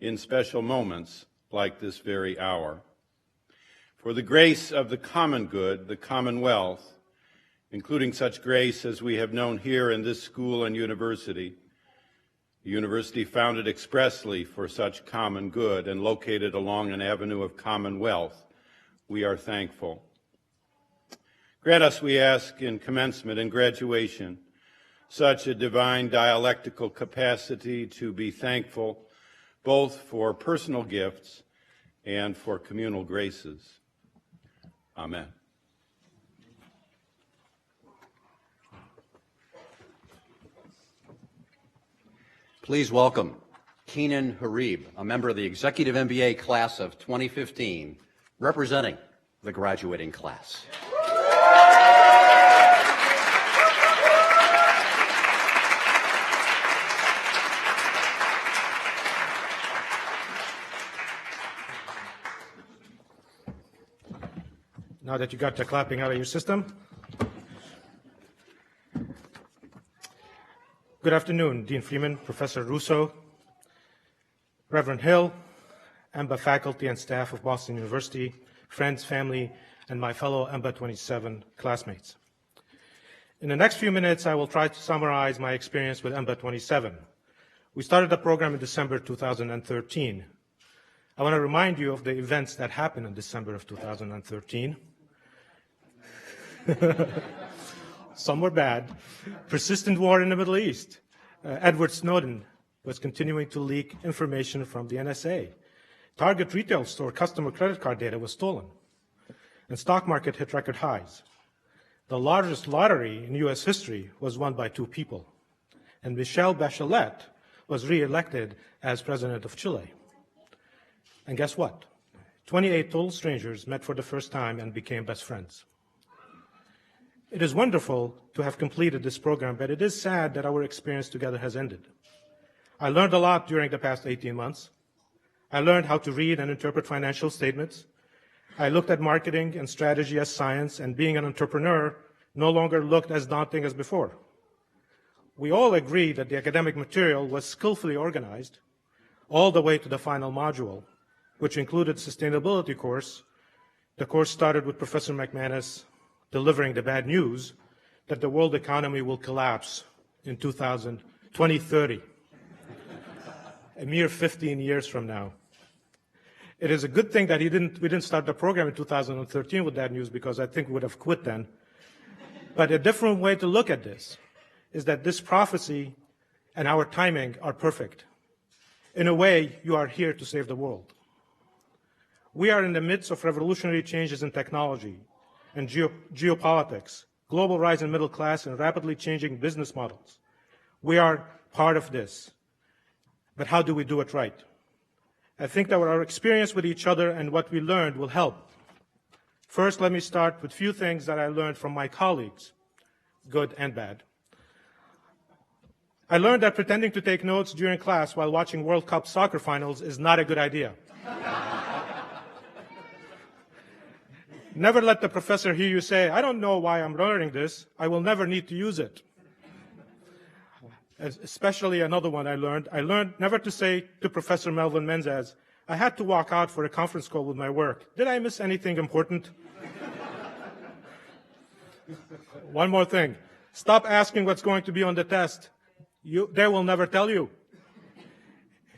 in special moments like this very hour. For the grace of the common good, the commonwealth, including such grace as we have known here in this school and university, a university founded expressly for such common good and located along an avenue of commonwealth, we are thankful. Grant us, we ask, in commencement and graduation, such a divine dialectical capacity to be thankful both for personal gifts and for communal graces. Amen. Please welcome Keenan Harib, a member of the Executive MBA class of 2015, representing the graduating class. Now that you got the clapping out of your system. Good afternoon, Dean Freeman, Professor Russo, Reverend Hill, EMBA faculty and staff of Boston University, friends, family, and my fellow EMBA 27 classmates. In the next few minutes, I will try to summarize my experience with EMBA 27. We started the program in December 2013. I want to remind you of the events that happened in December of 2013. Some were bad. Persistent war in the Middle East. Edward Snowden was continuing to leak information from the NSA. Target retail store customer credit card data was stolen. And stock market hit record highs. The largest lottery in U.S. history was won by two people. And Michelle Bachelet was re-elected as president of Chile. And guess what? 28 total strangers met for the first time and became best friends. It is wonderful to have completed this program, but it is sad that our experience together has ended. I learned a lot during the past 18 months. I learned how to read and interpret financial statements. I looked at marketing and strategy as science, and being an entrepreneur no longer looked as daunting as before. We all agreed that the academic material was skillfully organized all the way to the final module, which included sustainability course. The course started with Professor McManus delivering the bad news that the world economy will collapse in 2030, a mere 15 years from now. It is a good thing that we didn't start the program in 2013 with that news, because I think we would have quit then. But a different way to look at this is that this prophecy and our timing are perfect. In a way, you are here to save the world. We are in the midst of revolutionary changes in technology and geopolitics, global rise in middle class, and rapidly changing business models. We are part of this. But how do we do it right? I think that our experience with each other and what we learned will help. First, let me start with a few things that I learned from my colleagues, good and bad. I learned that pretending to take notes during class while watching World Cup soccer finals is not a good idea. Never let the professor hear you say, "I don't know why I'm learning this. I will never need to use it." Especially another one I learned never to say to Professor Melvin Menzes, "I had to walk out for a conference call with my work. Did I miss anything important?" One more thing. Stop asking what's going to be on the test. They will never tell you.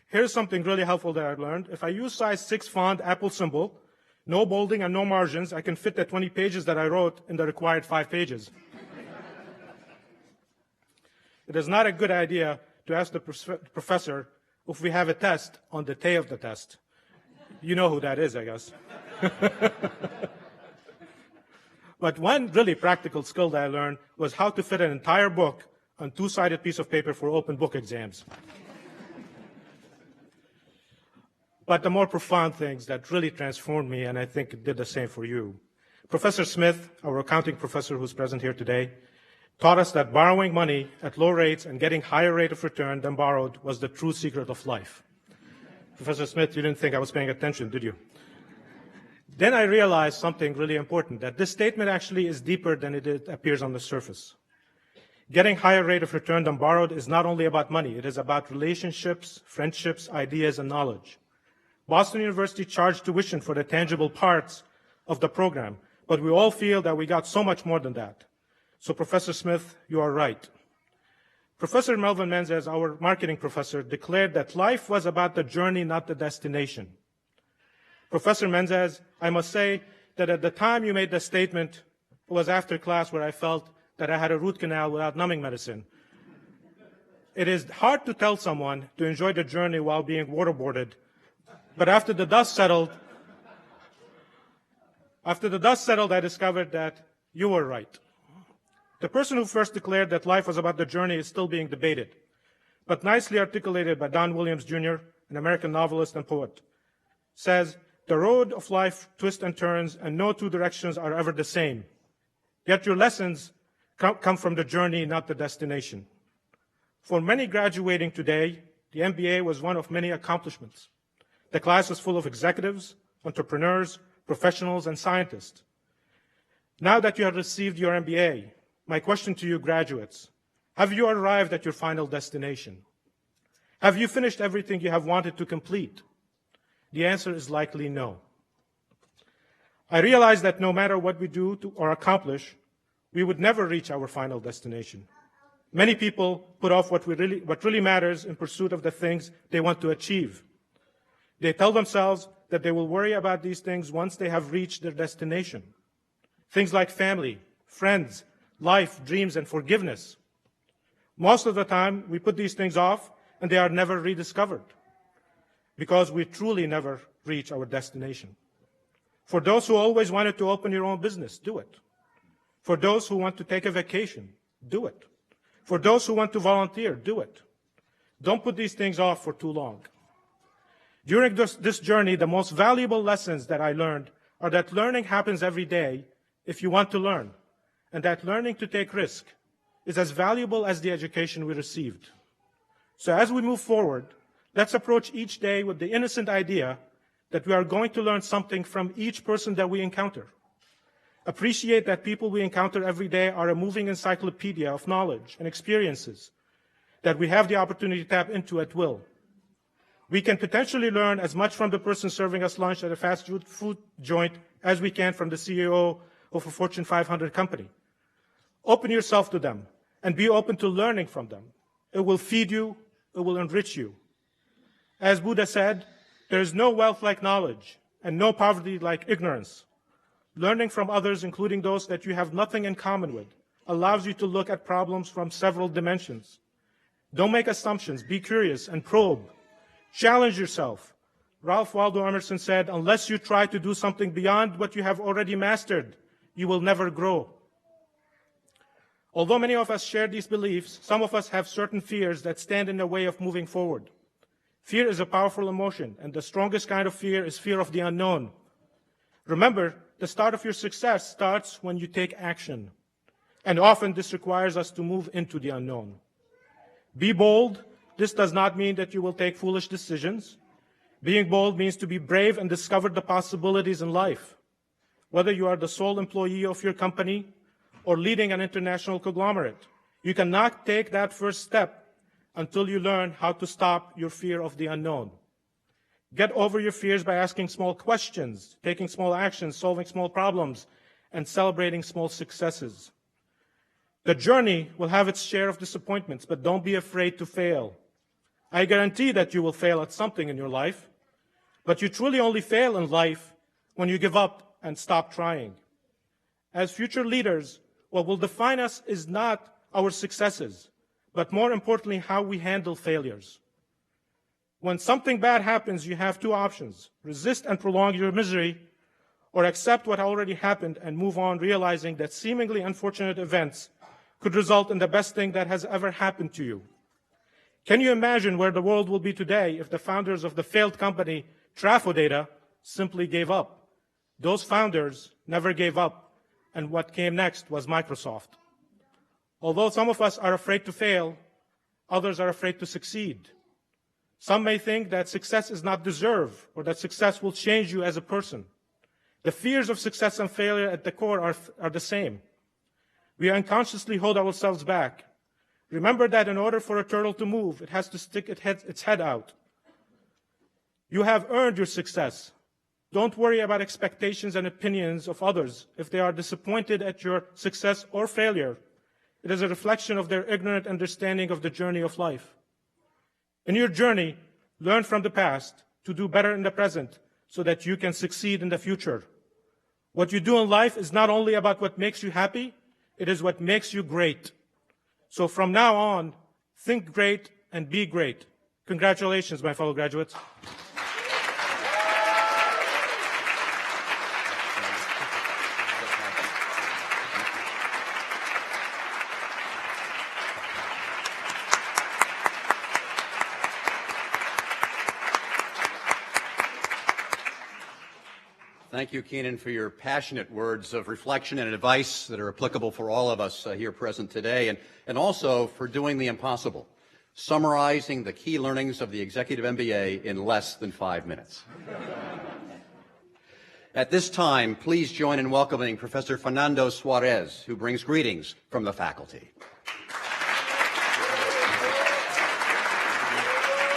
Here's something really helpful that I learned. If I use size 6 font, Apple symbol, no bolding and no margins, I can fit the 20 pages that I wrote in the required 5 pages. It is not a good idea to ask the professor if we have a test on the day of the test. You know who that is, I guess. But one really practical skill that I learned was how to fit an entire book on 2-sided piece of paper for open book exams. But the more profound things that really transformed me, and I think it did the same for you. Professor Smith, our accounting professor who's present here today, taught us that borrowing money at low rates and getting higher rate of return than borrowed was the true secret of life. Professor Smith, you didn't think I was paying attention, did you? Then I realized something really important, that this statement actually is deeper than it appears on the surface. Getting higher rate of return than borrowed is not only about money, it is about relationships, friendships, ideas, and knowledge. Boston University charged tuition for the tangible parts of the program, but we all feel that we got so much more than that. So Professor Smith, you are right. Professor Melvin Menzes, our marketing professor, declared that life was about the journey, not the destination. Professor Menzes, I must say that at the time you made the statement, it was after class where I felt that I had a root canal without numbing medicine. It is hard to tell someone to enjoy the journey while being waterboarded, but after the dust settled, I discovered that you were right. The person who first declared that life was about the journey is still being debated, but nicely articulated by Don Williams, Jr., an American novelist and poet, says, "The road of life twists and turns, and no two directions are ever the same. Yet your lessons come from the journey, not the destination." For many graduating today, the MBA was one of many accomplishments. The class was full of executives, entrepreneurs, professionals, and scientists. Now that you have received your MBA, my question to you graduates, have you arrived at your final destination? Have you finished everything you have wanted to complete? The answer is likely no. I realize that no matter what we do or accomplish, we would never reach our final destination. Many people put off what really matters in pursuit of the things they want to achieve. They tell themselves that they will worry about these things once they have reached their destination. Things like family, friends, life, dreams, and forgiveness. Most of the time, we put these things off, and they are never rediscovered because we truly never reach our destination. For those who always wanted to open your own business, do it. For those who want to take a vacation, do it. For those who want to volunteer, do it. Don't put these things off for too long. During this journey, the most valuable lessons that I learned are that learning happens every day if you want to learn, and that learning to take risk is as valuable as the education we received. So as we move forward, let's approach each day with the innocent idea that we are going to learn something from each person that we encounter. Appreciate that people we encounter every day are a moving encyclopedia of knowledge and experiences that we have the opportunity to tap into at will. We can potentially learn as much from the person serving us lunch at a fast food joint as we can from the CEO of a Fortune 500 company. Open yourself to them and be open to learning from them. It will feed you, it will enrich you. As Buddha said, there is no wealth like knowledge and no poverty like ignorance. Learning from others, including those that you have nothing in common with, allows you to look at problems from several dimensions. Don't make assumptions, be curious and probe. Challenge yourself. Ralph Waldo Emerson said, unless you try to do something beyond what you have already mastered, you will never grow. Although many of us share these beliefs, some of us have certain fears that stand in the way of moving forward. Fear is a powerful emotion, and the strongest kind of fear is fear of the unknown. Remember, the start of your success starts when you take action, and often this requires us to move into the unknown. Be bold. This does not mean that you will take foolish decisions. Being bold means to be brave and discover the possibilities in life. Whether you are the sole employee of your company or leading an international conglomerate, you cannot take that first step until you learn how to stop your fear of the unknown. Get over your fears by asking small questions, taking small actions, solving small problems, and celebrating small successes. The journey will have its share of disappointments, but don't be afraid to fail. I guarantee that you will fail at something in your life, but you truly only fail in life when you give up and stop trying. As future leaders, what will define us is not our successes, but more importantly, how we handle failures. When something bad happens, you have two options: resist and prolong your misery, or accept what already happened and move on, realizing that seemingly unfortunate events could result in the best thing that has ever happened to you. Can you imagine where the world will be today if the founders of the failed company Trafodata simply gave up? Those founders never gave up, and what came next was Microsoft. Although some of us are afraid to fail, others are afraid to succeed. Some may think that success is not deserved, or that success will change you as a person. The fears of success and failure at the core are the same. We unconsciously hold ourselves back. Remember that in order for a turtle to move, it has to stick its head out. You have earned your success. Don't worry about expectations and opinions of others if they are disappointed at your success or failure. It is a reflection of their ignorant understanding of the journey of life. In your journey, learn from the past to do better in the present so that you can succeed in the future. What you do in life is not only about what makes you happy, it is what makes you great. So from now on, think great and be great. Congratulations, my fellow graduates. Thank you, Keenan, for your passionate words of reflection and advice that are applicable for all of us here present today, and also for doing the impossible, summarizing the key learnings of the Executive MBA in less than 5 minutes. At this time, please join in welcoming Professor Fernando Suarez, who brings greetings from the faculty.